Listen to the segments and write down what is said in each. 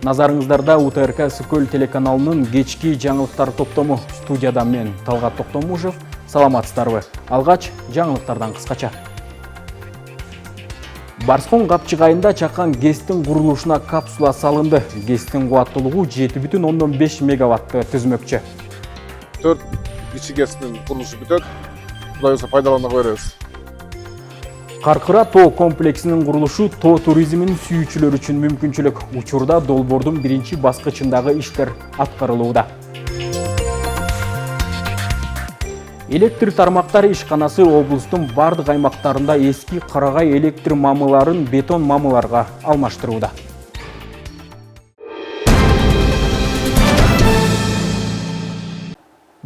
Назарыңыздарда УТРК Скөл телеканалының кечки жаңылыктар топтому. Студияда мен Талгат Токтомушев. Саламатсыздарбы. Алгач жаңылыктардан кыскача. Барскон капчыгайында чакан ГЭСтин курулушуна капсула салынды. ГЭСтин кубаттуулугу 7,5 мегаваттты түзмөкчү. 4 кичи ГЭСтин курулушу бүтөт. Кудай болсо пайдалана беребиз. Каркыра тоо комплексинин курулушу тоо туризминин сүйүүчүлөр үчүн мүмкүнчүлүк. Учурда долбоордун биринчи баскычындагы иштер аткарылууда. Электр тармактар ишканасы облустун бардык аймактарында эски карагай электр мамыларын бетон мамыларга алмаштырууда.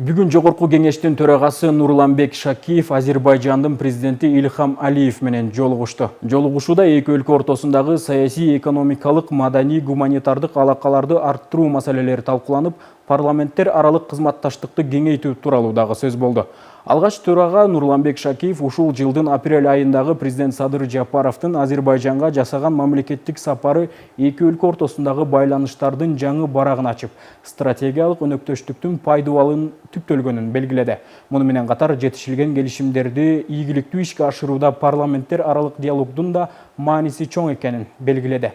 Бүгүн жогорку кеңештин төрагасы Нурланбек Шакиев Азербайжандын президенти Ильхам Алиев менен жолугушту. Жолугушууда эки өлкө ортосундагы саясий, экономикалык, маданий, гуманитардык алакаларды арттыруу маселелери талкууланып, парламенттер аралык кызматташтыкты кеңейтүү тууралуу дагы сөз болду. Алгач төрага Нурланбек Шакиев ушул жылдын апрель айындагы президент Садыр Жапаровдун Азербайжанга жасаган мамлекеттик сапары эки өлкө ортосундагы байланыштардын жаңы барагын ачып, стратегиялык өнөктөштүктүн пайдаланылын түптөлгөнүн белгиледи. Муну менен катар жетишилген келишимдерди ийгиликтүү ишке ашырууда парламенттер аралык диалогдун да мааниси чоң экенин белгиледи.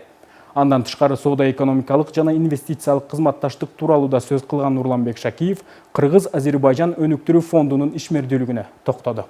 Андан тышкары соода-экономикалык жана инвестициялык кызматташтык тууралуу да сөз кылган Нурланбек Шакиев Кыргыз-Азербайжан өнүктүрүү фондунун ишмердүүлүгүнө токтоду.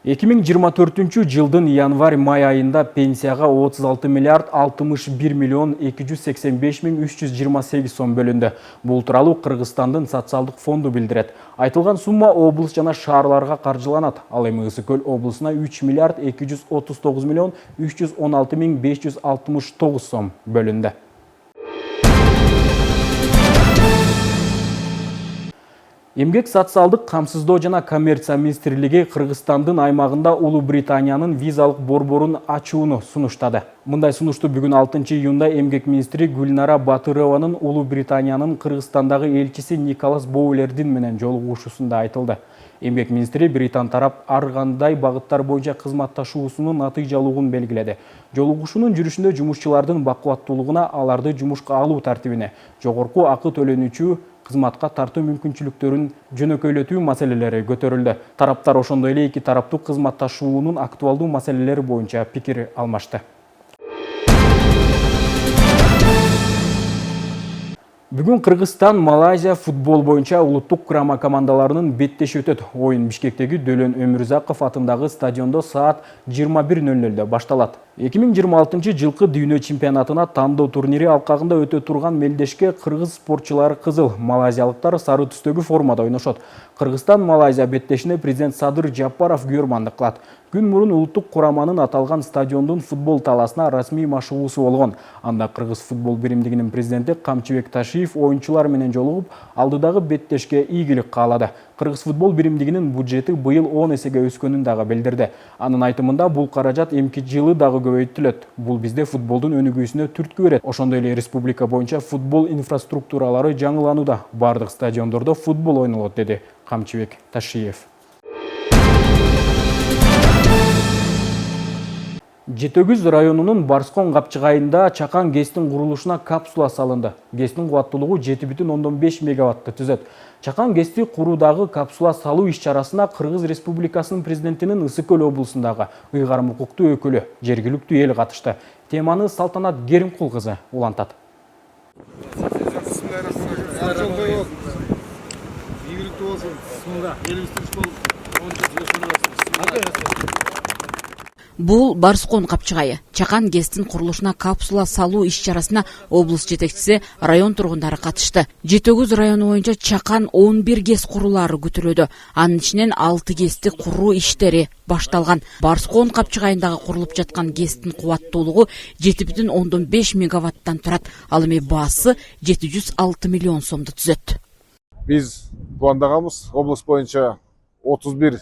2024 жылдын январь-май айында пенсияга 36 миллиард 61 миллион 285 миң 328 сом бөлүндү. Бул тууралуу Кыргызстандын социалдык фонду билдирет. Айтылган сумма облус жана шаарларга каржыланат. Ал эми Ысык-Көл облусуна 3 миллиард 239 миллион 316 миң 569 сом бөлүндү. Эмгек социалдык камсыздоо жана коммерция министрлиги Кыргызстандын аймагында Улуу Британиянын визалык борборун ачууну сунуштады. Мындай сунушту бүгүн 6 июнда эмгек министри Гүлнара Батырованын Улуу Британиянын Кыргызстандагы элчиси Николас Боулердин менен жолугушуусунда айтылды. Эмгек министри Британ тарап ар кандай багыттар боюнча кызматташуусунун натыйжалуулугун белгиледи. Жолугушуунун жүрүшүндө жумушчулардын бакубаттуулугуна, аларды жумушка алуу тартибине, жогорку акы төлөнүүчү кызматка тартуу мүмкүнчүлүктөрүн жөнөкөйлөтүү маселелери көтөрүлдү. Тараптар ошондой эле эки тараптуу кызматташуунун актуалдуу маселелери боюнча пикир алмашты. Бүгүн Кыргызстан, Малайзия футбол боюнча улуттук курама командаларынын беттеши өтөт. Оюн Бишкектеги Дөлөн Өмүрзаков атындагы стадиондо саат 21:00 башталат. 2026 жылкы дүйнө чемпионатына тандоо турнири алкагында өтө турган мелдешке кыргыз спортчулары кызыл, малайзиялыктар сары түстөгү формада ойношот. Кыргызстан-Малайзия беттешине президент Садыр Жапаров күрмандык кылат. Күн мурун улуттук кураманын аталган стадиондун футбол таласына расмий машыгуусу болгон. Анда Кыргыз футбол биримдигинин президенти Камчыбек Ташиев оюнчулар менен жолугуп, алдыдагы беттешке ийгилик каалады. Кыргыз футбол биримдигинин бюджети быйыл 10 эсеге өскөнүн дагы билдирди. Анын айтымында бул каражат эмки жылы дагы көбөйтүлөт. Бул бизде футболдун өнүгүүсүнө түрткү берет. Ошондой эле республика боюнча футбол инфраструктуралары жаңыланууда. Бардык стадиондордо футбол ойнолот, деди Камчыбек Ташиев. Жетөгүз районунун Барскон капчыгайында чакан ГЭСтин курулушуна капсула салынды. ГЭСтин кубаттуулугу 7,5 мегаваттты түзөт. Чакан ГЭСти куруудагы капсула салуу иш-чарасына Кыргыз Республикасынын президентинин Ысык-Көл облусундагы ыйгарым укуктуу өкүлү, жергиликтүү эл катышты. Теманы Салтанат Керимкул кызы улантат. Бул Барскон капчыгайы. Чакан ГЭСтин курулушуна капсула салуу иш-чарасына облус жетекчиси, район тургундары катышты. Жетөгүз району боюнча чакан 11 ГЭС курулаары күтүлүүдө. Анын ичинен 6 ГЭСти куруу иштери башталган. Барскон капчыгайындагы курулуп жаткан ГЭСтин кубаттуулугу 7,5 мегаваттан турат. Ал эми баасы 706 миллион сомду түзөт. Биз пландаганбыз облус боюнча 31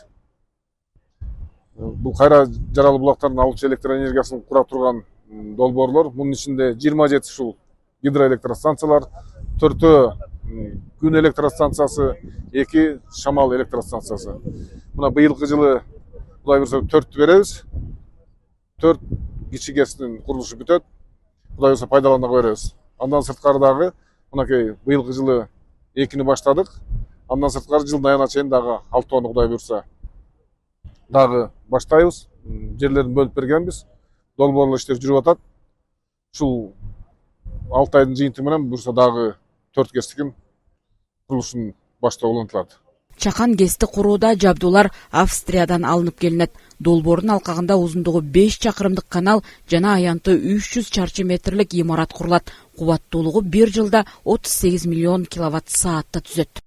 бул кайра жаралуу булактардын алуучу электр энергиясын кура турган долбоорлор. Мунун ичинде 27 ушул гидроэлектростанциялар, 4 күн электростанциясы, 2 шамал электростанциясы. Мына быйылкы жылы Кудай буйрса 4 беребиз. 4 кичи ГЭСтин курулушу бүтөт. Кудай болсо пайдалана беребиз. Андан сырткары дагы мынакей быйылкы жылы 2-ни баштадык. Андан сырткары жылдын аягына чейин дагы 6-тону Кудай буйрса дагы баштайбыз. Жерлерин бөлүп бергенбиз. Долбоорлор иштер жүрүп атат. Ушул 6 айдын жыйынтыгы менен буйрса дагы 4 ГЭСтин курулушун баштоо улантылат. Чакан ГЭСти курууда жабдуулар Австриядан алынып келинет. Долбоордун алкагында узундугу 5 чакырымдык канал жана аянты 300 чарчы метрлик имарат курулат. Кубаттуулугу 1 жылда 38 миллион киловатт-саатты түзөт.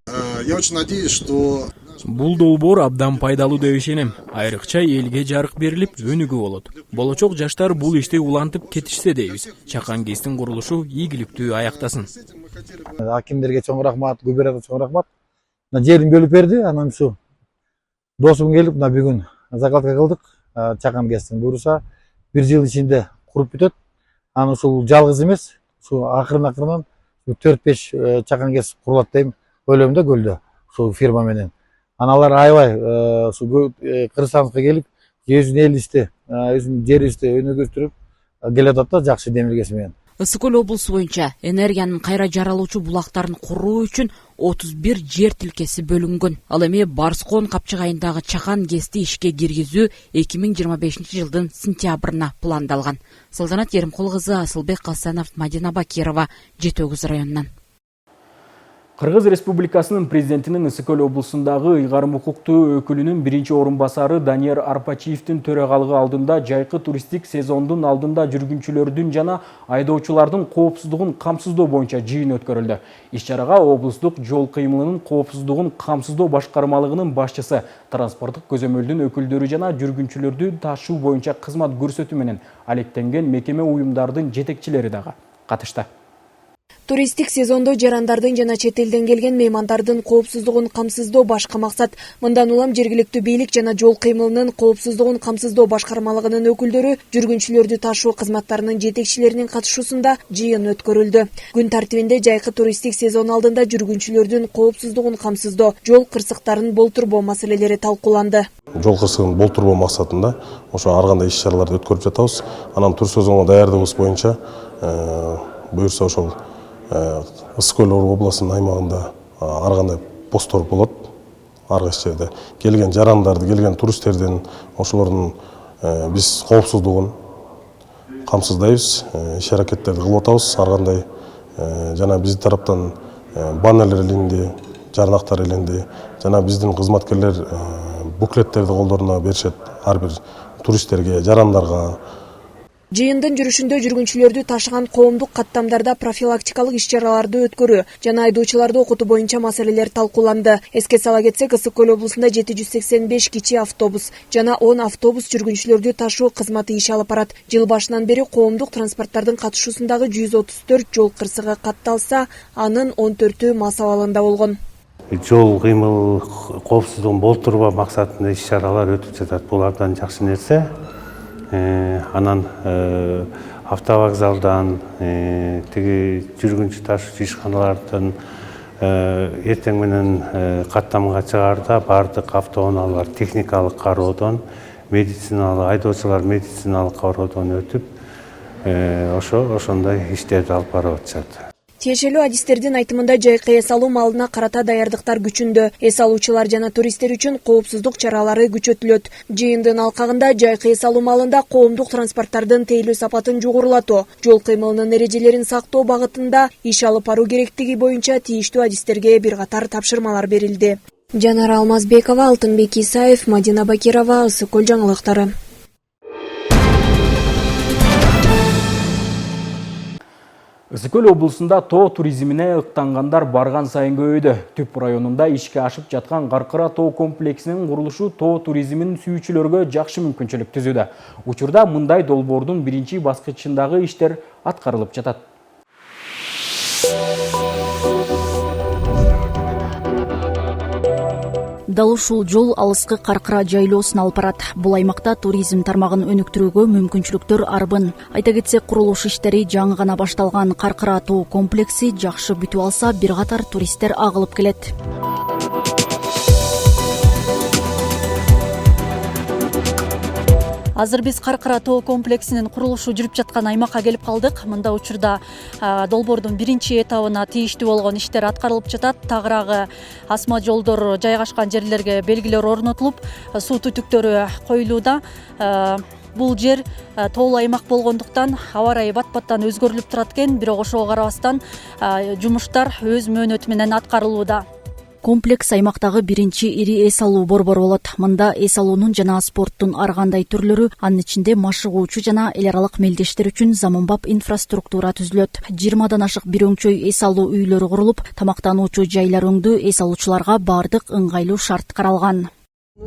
Я очень надеюсь, что Бул долбоор абдан пайдалуу деп ишенем. Айрыкча элге жарык берилип, өнүгүү болот. Болочок жаштар бул ишти улантып кетишсе дейбиз. Чакан ГЭСтин курулушу ийгиликтүү аяктасын. Акимдерге чоң рахмат, губернаторго чоң рахмат. Жерин бөлүп берди, анан ушу досум келип, мына бүгүн закладка кылдык. Чакан ГЭСтин буюрса 1 жыл ичинде куруп бүтөт. Анан ушул жалгыз эмес, ушу акырын-акырынан 4-5 Чакан ГЭС курулат дейм. Ойлойм да көлдө ушул фирма менен. Аналар аябай ушу Кыргызстанга келип, өзүнүн элибизди, өзүнүн жерибизди өнүгүстүрүп келатат да жакшы демир ГЭС менен. Ысык көл облусу боюнча энергиянын кайра жаралуучу булактарын куруу үчүн 31 жер тилкеси бөлүнгөн. Ал эми Барскон капчыгайындагы Чакан ГЭСти ишке киргизүү 2025 жылдын сентябрына пландалган. Салтанат Еримкул кызы, Асылбек Касанов, Мадина Бакирова, Жети Өгүз районунан. Кыргыз Республикасынын президентинин Ысык көл облусундагы ыйгарым укуктуу өкүлүнүн 1-орунбасары Данияр Арпачиевдин төрагалыгы алдында жайкы туристтик сезондун алдында жүргүнчүлөрдүн жана айдоочулардын коопсуздугун камсыздоо боюнча жыйын өткөрүлдү. Иш-чарага облустук жол кыймылынын коопсуздугун камсыздоо башкармалыгынын башчысы, транспорттук көзөмөлдүн өкүлдөрү жана жүргүнчүлөрдү ташуу боюнча кызмат көрсөтүү менен алектенген мекеме уюмдардын жетекчилери дагы катышты. Туристтик сезондо жарандардын жана чет элден келген меймандардын коопсуздугун камсыздоо башкы максат. Мындан улам жергиликтүү бийлик жана жол кыймылынын коопсуздугун камсыздоо башкармалыгынын өкүлдөрү жүргүнчүлөрдү ташуу кызматтарынын жетекчилеринин катышуусунда жыйын өткөрүлдү. Күн тартибинде жайкы туристтик сезон алдында жүргүнчүлөрдүн коопсуздугун камсыздоо, жол кырсыктарын болтурбоо маселелери талкууланды. Жол кырсыгын болтурбоо максатында ошо ар кандай иш-чараларды өткөрүп жатабыз. Анан тур сезонго даярдыгыбыз боюнча буюрса ошол Ысык көл областынын аймагында ар кандай посттор болот. Ар кайсы жерде келген жарандарды, келген туристтердин ошолордун биз коопсуздугун камсыздайбыз, иш-аракеттерди кылып атабыз. Ар кандай жана биздин тараптан баннерлер илинди, жарнактар илинди, жана биздин кызматкерлер буклеттерди колдоруна беришет ар бир туристтерге, жарандарга. Жыйындын жүрүшүндө жүргүнчүлөрдү ташыган коомдук каттамдарда профилактикалык иш-чараларды өткөрүү жана айдоочуларды окутуу боюнча маселелер талкууланды. Эске сала кетсек, Ысык көл облусунда 785 кичи автобус жана 10 автобус жүргүнчүлөрдү ташуу кызматы иш алып барат. Жыл башынан бери коомдук транспорттардын катышуусундагы 134 жол кырсыгы катталса, анын 14-ü мас абалында болгон. Жол кыймыл коопсуздугун болтурбоо максатында иш-чаралар өтүп жатат. Булардан жакшы нерсе. Анан автовокзалдан, тиги жүргүнчү ташуучу ишканалардан эртең менен каттамга чыгаарда бардык автоунаалар техникалык кароодон, медициналык айдоочулар медициналык кароодон өтүп, ошондой иштерди алып барып атышат. Тиешелүү адистердин айтымында жайкы эс алуу малына карата даярдыктар күчүндө. Эс алуучулар жана туристтер үчүн коопсуздук чаралары күчөтүлөт. Жыйындын алкагында жайкы эс алуу малында коомдук транспорттардын тейлөө сапатын жогорулатуу, жол кыймылынын эрежелерин сактоо багытында иш алып баруу керектиги боюнча тийиштүү адистерге бир катар тапшырмалар берилди. Жанара Алмазбекова, Алтынбек Исаев, Мадина Бакирова, Ысык көл жаңылыктары. Ысык көл облусунда тоо туризмине ыктангандар барган сайын көбөйдү. Түп районунда ишке ашып жаткан Каркыра тоо комплексинин курулушу тоо туризмин сүйүүчүлөргө жакшы мүмкүнчүлүк түзүүдө. Учурда мындай долбоордун биринчи баскычындагы иштер аткарылып жатат. Дал ушул жол алыскы Каркыра жайлоосуна алып барат. Бул аймакта туризм тармагын өнүктүрүүгө мүмкүнчүлүктөр арбын. Айта кетсек, курулуш иштери жаңы гана башталган Каркыра тоо комплекси жакшы бүтүп алса, бир катар туристтер агылып келет. Азыр биз Каркыра тоо комплексинин курулушу жүрүп жаткан аймакка келип калдык. Мында учурда долбоордун биринчи этабына тийиштүү болгон иштер аткарылып жатат. Тагыраагы асма жолдор жайгашкан жерлерге белгилер орнотулуп, суу түтүктөрү коюлууда. Бул жер тоолуу аймак болгондуктан аба ырайы бат-баттан өзгөрүлүп турат экен, бирок ошого карабастан жумуштар өз мөөнөтү менен аткарылууда. Комплекс аймактагы биринчи ири эс алуу борбору болот. Мында эс алуунун жана спорттун ар кандай түрлөрү, анын ичинде машыгуучу жана эл аралык мелдештер үчүн заманбап инфраструктура түзүлөт. 20дан ашык бир өңчөй эс алуу үйлөрү курулуп, тамактануучу жайлар өңдүү эс алуучуларга баардык ыңгайлуу шарт каралган.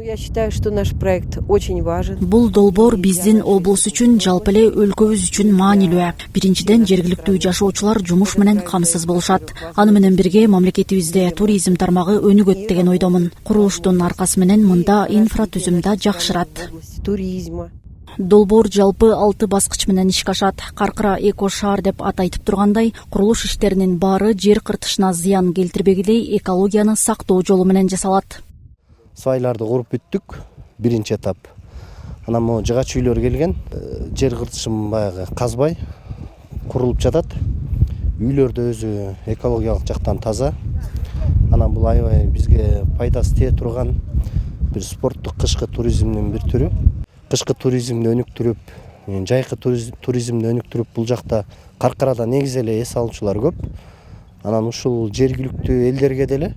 Я считаю, что наш проект очень важен. Бул долбоор биздин облус үчүн, жалпы эле өлкөбүз үчүн маанилүү. Биринчиден, жергиликтүү жашоочулар жумуш менен камсыз болушат. Аны менен бирге мамлекетибизде туризм тармагы өнүгөт деген ойдомун. Курулуштун аркасы менен мында инфратүзүм да жакшырат. Туризма. Долбоор жалпы 6 баскыч менен ишке ашат. Каркыра эко шаар деп ат айтып тургандай, курулуш иштеринин баары жер кыртышына зыян келтирбегидей экологияны сактоо жолу менен жасалат. Свайларды куруп бүттүк, биринчи этап. Анан могу жыгач үйлөр келген, жер кыртышын баягы казбай курулуп жатат. Үйлөр да өзү экологиялык жактан таза. Анан бул аябай бизге пайдасы тие турган бир спорттук кышкы туризмдин бир түрү. Кышкы туризмди өнүктүрүп, жайкы туризмди өнүктүрүп, бул жакта Каркырада негизи эле эс алуучулар көп. Анан ушул жергиликтүү элдерге деле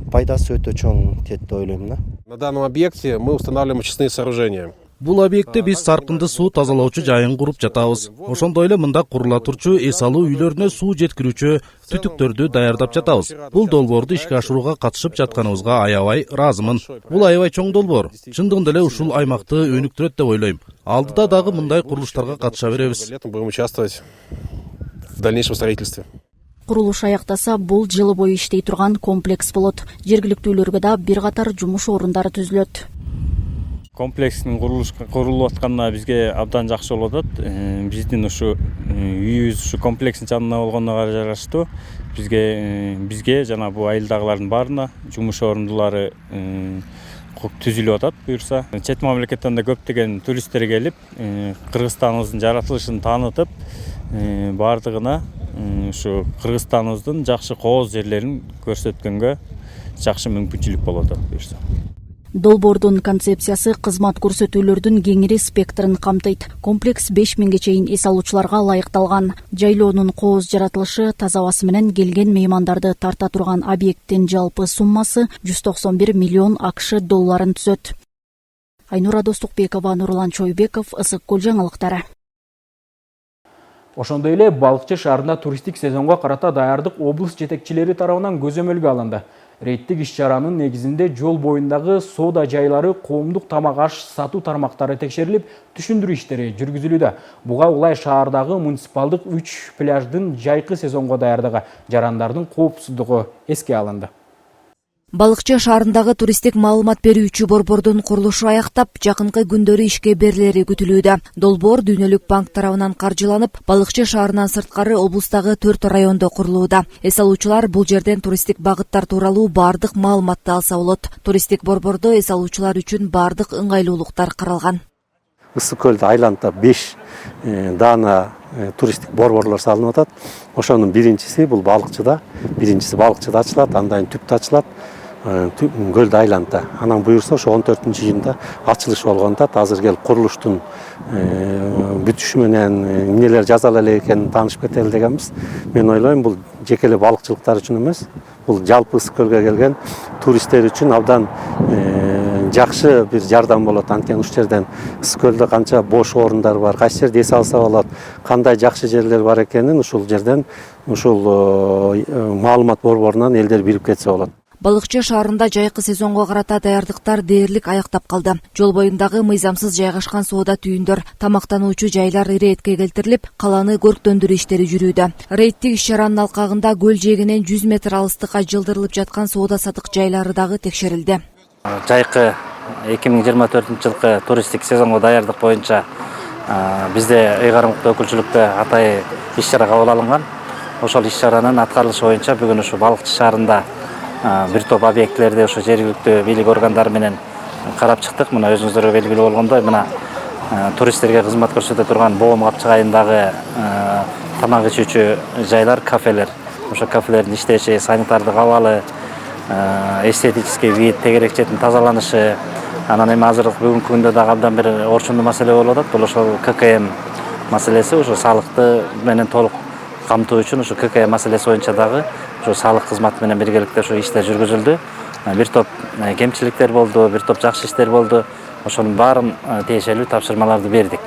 пайдасы өтө чоң тиет деп ойлойм да. На данном объекте мы устанавливаем очистные сооружения. Бул объектте биз саркынды суу тазалоочу жайын куруп жатабыз. Ошондой эле мында курула турчу эс алуу үйлөрүнө суу жеткирүүчү түтүктөрдү даярдап жатабыз. Бул долбоорду ишке ашырууга катышып жатканыбызга аябай ыраазымын. Бул аябай чоң долбоор. Чындыгында эле ушул аймакты өнүктүрөт деп ойлойм. Алдыда дагы мындай курулуштарга катыша беребиз. Летом будем участвовать в дальнейшем строительстве. Курулуш аяктаса, бул жылы бою иштей турган комплекс болот. Жергиликтүүлөргө да бир катар жумуш орундары түзүлөт. Комплекстин курулуп атканына бизге абдан жакшы болуп атат. Биздин ушу үйүбүз ушу комплекстин жанында болгонуна жараштуу бизге жана бул айылдагылардын баарына жумуш орундулары түзүлүп атат буюрса. Чет мамлекеттен да көптөгөн туристтер келип, Кыргызстаныбыздын жаратылышын таанытып, баардыгына ушу Кыргызстаныбыздын жакшы кооз жерлерин көрсөткөнгө жакшы мүмкүнчүлүк болот буюрса. Долбоордун концепциясы кызмат көрсөтүүлөрдүн кеңири спектрин камтыйт. Комплекс 5000ге чейин эс алуучуларга ылайыкталган. Жайлоонун кооз жаратылышы, таза абасы менен келген меймандарды тарта турган объекттин жалпы суммасы 191 миллион АКШ долларын түзөт. Айнура Достукбекова, Нурлан Чойбеков, Ысык Көл жаңылыктары. Ошондой эле Балыкчы шаарында туристик сезонго карата даярдык облус жетекчилери тарабынан көзөмөлгө алынды. Рейттик иш-чаранын негизинде жол боюндагы соода жайлары, коомдук тамак аш сатуу тармактары текшерилип, түшүндүрүү иштери жүргүзүлүүдө. Буга улай шаардагы муниципалдык 3 пляждын жайкы сезонго даярдыгы, жарандардын коопсуздугу эске алынды. Балыкчы шаарындагы туристик маалымат берүүчү борбордун курулушу аяктап, жакынкы күндөрү ишке берилери күтүлүүдө. Долбоор Дүйнөлүк банк тарабынан каржыланып, Балыкчы шаарынан сырткары облустагы 4 райондо курулууда. Эс алуучулар бул жерден туристик багыттар тууралуу баардык маалыматты алса болот. Туристик борбордо эс алуучулар үчүн баардык ыңгайлуулуктар каралган. Ысык көлдү айланта 5 даана туристик борборлор салынып атат. Ошонун биринчиси бул Балыкчыда, Балыкчыда ачылат, андан түптө ачылат. Көлдү айланта. Анан буюрса ошо 14-жыйында ачылыш болгон атат. Азыр келип курулуштун бүтүшү менен эмнелер жазала элек экенин таанышып кетели дегенбиз. Мен ойлойм, бул жеке эле балыкчылыктар үчүн эмес, бул жалпы Ысык көлгө келген туристтер үчүн абдан жакшы бир жардам болот. Анткени ушул жерден Ысык көлдө канча бош орундар бар, кайсы жерде эс алса болот, кандай жакшы жерлер бар экенин ушул жерден ушул маалымат борборунан элдер билип кетсе болот. Балыкчы шаарында жайкы сезонго карата даярдыктар дээрлик аяктап калды. Жол боюндагы мыйзамсыз жайгашкан соода түйүндөр, тамактануучу жайлар иретке келтирилип, каланы көрктөндүрүү иштери жүрүүдө. Рейттик иш-чаранын алкагында көл жээгинен 100 метр алыстыкка жылдырылып жаткан соода сатык жайлары дагы текшерилди. Жайкы 2024 жылкы туристик сезонго даярдык боюнча бизде ыйгарымдуу өкүлчүлүктө атайын иш-чара кабыл алынган. Ошол иш-чаранын аткарылышы боюнча бүгүн ушу Балыкчы шаарында бир топ объектилерди ошо жергиликтүү бийлик органдары менен карап чыктык. Мына өзүңүздөргө белгилүү болгондой, мына туристтерге кызмат көрсөтө турган Боом капчыгайындагы тамак ичүүчү жайлар, кафелер. Ошо кафелердин иштеши, санитардык абалы, эстетический вид, тегерек четин тазаланышы, анан эми азыркы бүгүнкү күндө дагы абдан бир орчундуу маселе болуп атат. Бул ошол ККМ маселеси, ошо салыкты менен толук камтуу үчүн ошо ККМ маселеси боюнча дагы ошо салык кызматы менен биргеликте ошо иштер жүргүзүлдү. Бир топ кемчиликтер болду, бир топ жакшы иштер болду. Ошонун баарын тиешелүү тапшырмаларды бердик.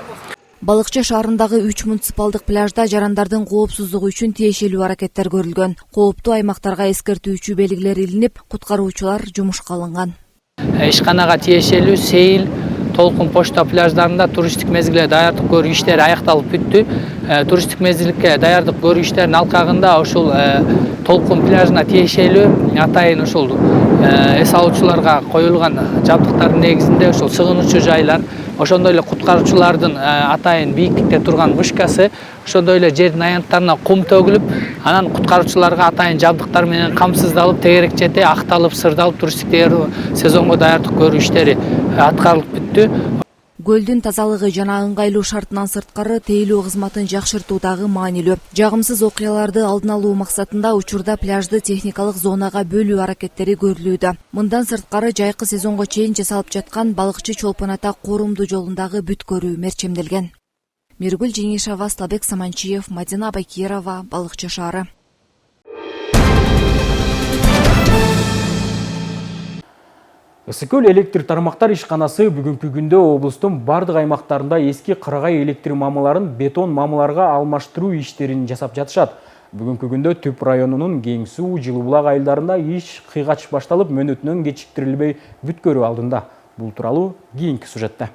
Балыкчы шаарындагы 3 муниципалдык пляжда жарандардын коопсуздугу үчүн тиешелүү аракеттер көрүлгөн. Кооптуу аймактарга эскертүүчү белгилер илинип, куткаруучулар жумушка алынган. Ишканага тиешелүү Сейил, Толкун почта пляждарында туристтик мезгилге даярдык көрүү иштери аякталып бүттү. Туристтик мезгилге даярдык көрүү иштеринин алкагында ушул Толкун пляжына тиешелүү атайын ушул эс алуучуларга коюлган жабдыктардын негизинде ушул сыгынуучу жайлар, ошондой эле куткаруучулардын атайын бийиктикте турган вышкасы, ошондой эле жердин аянттарына кум төгүлүп, анан куткаруучуларга атайын жабдыктар менен камсыздалып, тегерек чети акталып, сырдалып туристтик сезонго даярдык көрүү иштери аткарылып бүттү. Көлдүн тазалыгы жана ыңгайлуу шартынан сырткары тейлөө кызматын жакшыртуу дагы маанилүү. Жагымсыз окуяларды алдын алуу максатында учурда пляжды техникалык зонага бөлүү аракеттери көрүлүүдө. Мындан сырткары жайкы сезонго чейин жасалып жаткан балыкчы чолпон ата корумду жолундагы бүт көрүү мерчемделген. Миргүл Жеңишова, Аслабек Саманчиев, Мадина Байкерова, Балыкчы шаары. Ысыкөл электр тармактар ишканасы бүгүнкү күндө облустун бардык аймактарында эски кыргай электр мамыларын бетон мамыларга алмаштыруу иштерин жасап жатышат. Бүгүнкү күндө Түп районунун Кең суу, Жылуу булак айылдарында иш кыйгач башталып, мөөнөтүнөн кечиктирилбей бүткөрүү алдында. Бул тууралуу кийинки сюжетте.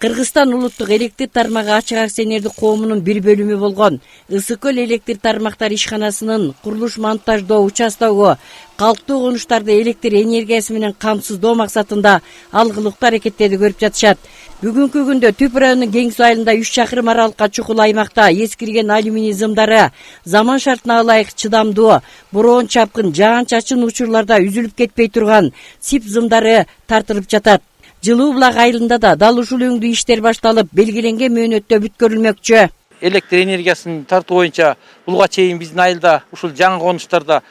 Кыргызстан улуттук электр тармагы ачык акционердик коомунун бир бөлүмү болгон Ысыкөл электр тармактар ишканасынын курулуш монтаждоо участогу калктуу конуштарды электр энергиясы менен камсыздоо максатында алгылыктуу аракеттерди көрүп жатышат. Бүгүнкү күндө Түп районунун Кең суу айылында 3 чакырым аралыкка чукул аймакта эскирген алюминий зымдары заман шартына ылайык чыдамдуу, бороон чапкын, жаан-чачын учурларда үзүлүп кетпей турган СИП зымдары тартылып жатат. Жылуу булак айылында да дал ушул өңдүү иштер башталып, белгиленген мөөнөттө бүткөрүлмөкчү. Электр энергиясын тартуу боюнча булга чейин биздин айылда ушул жаңы конуштарда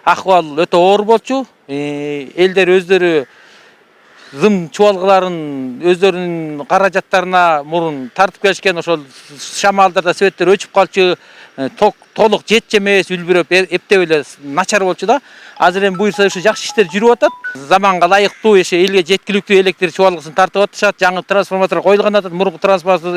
акыбал өтө оор болчу. Элдер өздөрү зым чубалгыларын өздөрүнүн каражаттарына мурун тартып келишкен, ошол шамалдарда светтер өчүп калчу, толук жетчү эмес, үлбүрөп, эптеп эле начар болчу да. Азыр эми буюрса ушу жакшы иштер жүрүп атат. Заманга ылайыктуу элге жеткиликтүү электр чубалгысын тартып атышат. Жаңы трансформатор коюлган атат. Мурунку трансформатор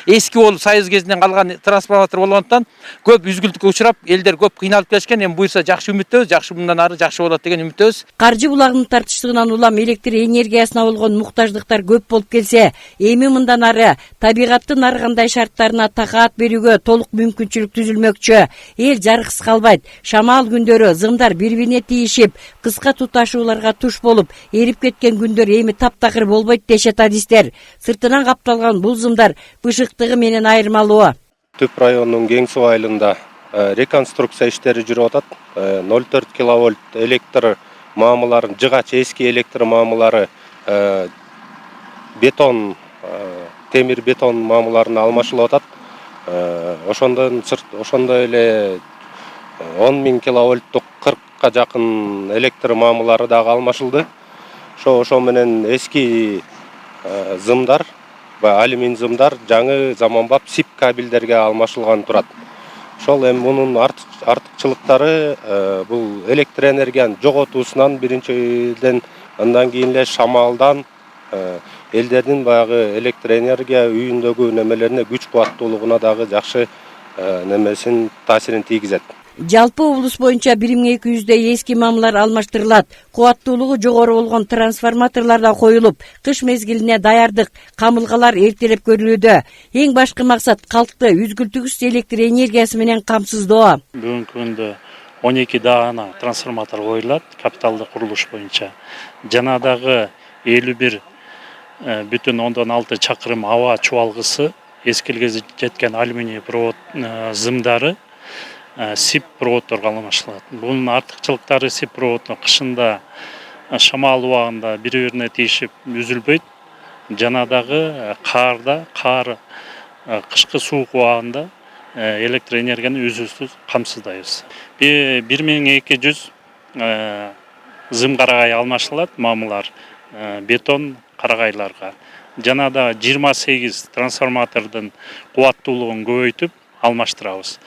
эски болуп, Союз кезинен калган трансформатор болгондуктан көп үзгүлтүккө учурап, элдер көп кыйналып келишкен. Эми буюрса жакшы үмүттөбүз, жакшы мындан ары жакшы болот деген үмүттөбүз. Каржы булагынын тартыштыгынан улам электр энергиясына болгон муктаждыктар көп болуп келсе, эми мындан ары табигаттын ар кандай шарттарына такаат берүүгө толук мүмкүнчүлүк түзүлмөкчү. Эл жарыксыз калбайт. Шамал күндөрү зымдар бири-бирине тийишип, кыска туташууларга туш болуп, эрип кеткен күндөр эми таптакыр болбойт дешет адистер. Сыртынан капталган бул зымдар бышыктыгы менен айырмалуу. Түп районунун Кең суу айылында реконструкция иштери жүрүп атат. 0,4 киловольт электр маамыларын, жыгач эски электр маамылары бетон, темир бетон маамыларына алмашылып атат. Ошондой эле 10.000 киловольттук 40-ка жакын электр маамылары дагы алмашылды. Ошо менен эски зымдар, алюминий зымдар жаңы заманбап СИП кабелдерге алмашылган турат. Ошол эми мунун артыкчылыктары бул электр энергиянын жоготуусунан биринчиден, андан кийин эле шамалдан элдердин баягы электр энергия үйүндөгү немелерине, күч кубаттуулугуна дагы жакшы немесин таасирин тийгизет. Жалпы облус боюнча 1200 эски мамылар алмаштырылат. Кубаттуулугу жогору болгон трансформаторлар да коюлуп, кыш мезгилине даярдык камылгалар эртелеп көрүлүүдө. Эң башкы максат калкты үзгүлтүксүз электр энергиясы менен камсыздоо. Бүгүнкү күндө 12 даана трансформатор коюлат капиталдык курулуш боюнча. Жана дагы 51,6 чакырым аба чубалгысы, эскилге жеткен алюминий провод зымдары СИП проводторго алмаштырылат. Бунун артыкчылыктары СИП проводдун кышында шамал убагында бири бирине тийишип үзүлбөйт. Жанадагы кар кышкы суук убагында электр энергияны үзүүсүз камсыздайбыз. 1200 зым карагай алмашылат мамылар бетон карагайларга. Жанада 28 трансформатордун кубаттуулугун көбөйтүп алмаштырабыз.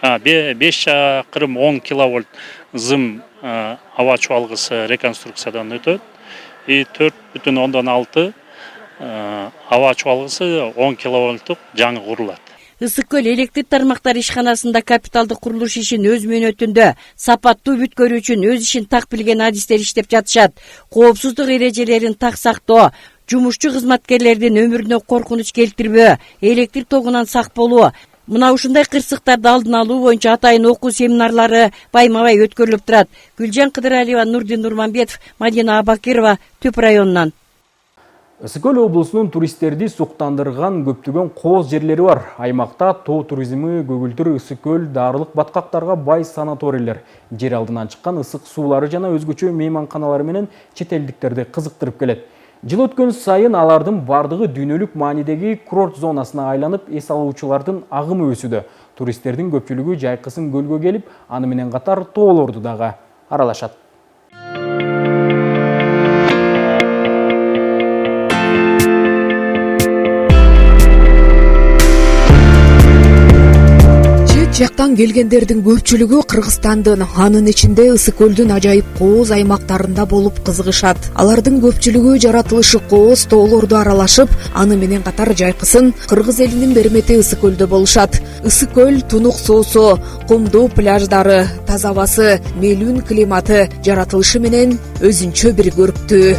5,10 киловольт зым аба чуалгысы реконструкциядан өтөт. 4,6 аба чуалгысы 10 киловольттук жаңы курулат. Ысык көл электр тармактар ишканасында капиталдык курулуш ишин өз мөөнөтүндө сапаттуу бүткөрүү үчүн өз ишин так билген адистер иштеп жатышат. Коопсуздук эрежелерин так сактоо, жумушчу кызматкерлердин өмүрүнө коркунуч келтирбөө, электр тогунан сак болуу. Мына ушундай кырсыктарды алдын алуу боюнча атайын окуу семинарлары байма-бай өткөрүлүп турат. Гүлжан Кыдыралиева, Нурдин Нурманбетов, Мадина Абакирова, Түп районунан. Ысык көл облусунун туристтерди суктандырган көптөгөн кооз жерлери бар. Аймакта тоо туризми көгүлтүр ысык көл, дарылык баткактарга бай санаторийлер, жер алдынан чыккан ысык суулары жана өзгөчө мейманканалар менен чет элдиктерди кызыктырып келет. Жыл өткөн сайын алардын бардыгы дүйнөлүк маанидеги курорт зонасына айланып, эс алуучулардын агымы өсүүдө. Туристтердин көпчүлүгү жайкысын көлгө келип, аны менен катар тоолорду дагы аралашат. Жактан келгендердин көпчүлүгү Кыргызстандын, анын ичинде ысык көлдүн ажайып кооз аймактарында болуп кызыгышат. Алардын көпчүлүгү жаратылышы кооз тоолорду аралашып, аны менен катар жайкысын Кыргыз элинин бермети ысык көлдө болушат. Ысык көл тунук соосу, кумдуу пляждары, таза абасы, мелүүн климаты жаратылышы менен өзүнчө бир көрктүү.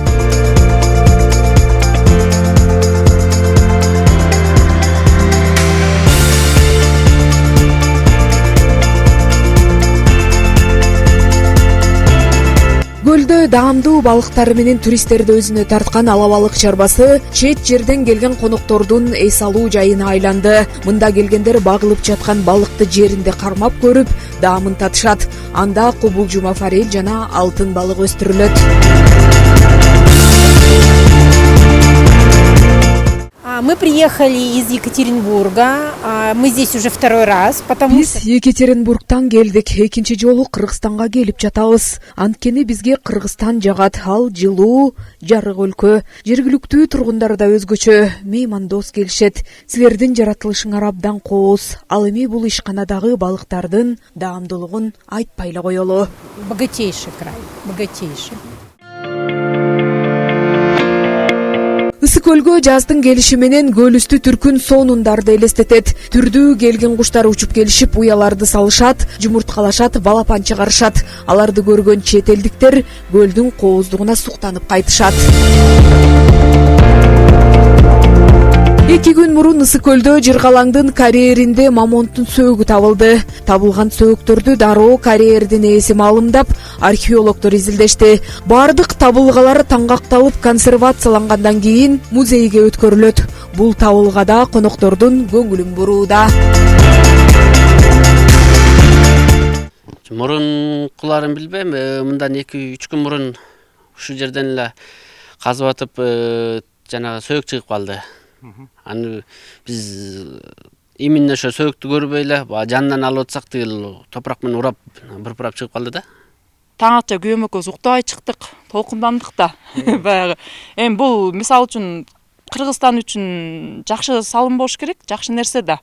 Көлдө даамдуу балыктары менен туристтерди өзүнө тарткан ала балык чарбасы чет жерден келген коноктордун эс алуу жайына айланды. Мында келгендер багылып жаткан балыкты жеринде кармап көрүп, даамын татышат. Анда кубулжума форель жана алтын балык өстүрүлөт. Мы приехали из Екатеринбурга. Мы здесь уже второй раз, потому что... Биз Екатеринбургтан келдик. Экинчи жолу Кыргызстанга келип жатабыз. Анткени бизге Кыргызстан жагат. Ал жылуу, жарык өлкө. Жергиликтүү тургундар да өзгөчө, меймандос келишет. Силердин жаратылышыңар абдан кооз. Ал эми бул ишканадагы балыктардын даамдуулугун айтпай эле коелу. Богатейший край, богатейший. Ысык көлгө жаздын келиши менен көл үстү түркүн сонундарды элестетет. Түрдүү келген куштар учуп келишип, уяларды салышат, жумурткалашат, балапан чыгарышат. Аларды көргөн чет элдиктер көлдүн кооздугуна суктанып кайтышат. 2 күн мурун Ысык көлдө Жыргалаңдын карьеринде мамонттун сөөгү табылды. Табылган сөөгтөрдү дароо карьердин ээси маалымдап, археологдор изилдешти. Бардык табылгалар таңгакталып консервациялангандан кийин музейге өткөрүлөт. Бул табылгада коноктордун көңүлүн бурууда. Мурункуларын билбейм, мындан 2-3 күн мурун ушу жерден эле казып атып, жана сөөк чыгып калды. Аны биз именно ошо сөөктү көрбөй эле жанынан алып атсак тигил топурак менен урап, бырпырап чыгып калды да. Таңатча күйөөм экөөбүз уктабай чыктык, толкундандык да. Баягы эми бул мисалы үчүн Кыргызстан үчүн жакшы салым болуш керек, жакшы нерсе да.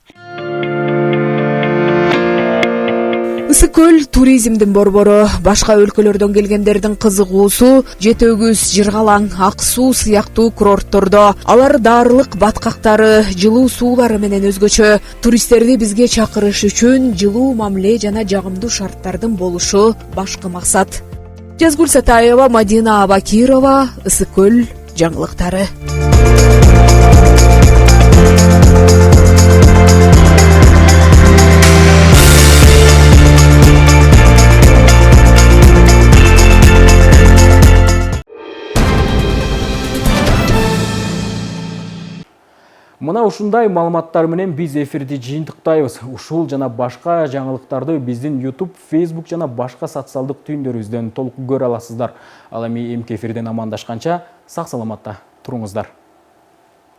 Ысык көл туризмдин борбору. Башка өлкөлөрдөн келгендердин кызыгуусу Жете Өгүз, Жыргалаң, Ак суу сыяктуу курорттордо. Алар дарылык баткактары, жылуу суулары менен өзгөчө. Туристтерди бизге чакырыш үчүн жылуу мамиле жана жагымдуу шарттардын болушу башкы максат. Жазгүл Сатаева, Мадина Абакирова, Ысык көл жаңылыктары. Мына ушундай маалыматтар менен биз эфирди жыйынтыктайбыз. Ушул жана башка жаңылыктарды биздин YouTube, Facebook жана башка социалдык түйүндөрүбүздөн толук көрө аласыздар. Ал эми эмки эфирден амандашканча сак саламатта туруңуздар.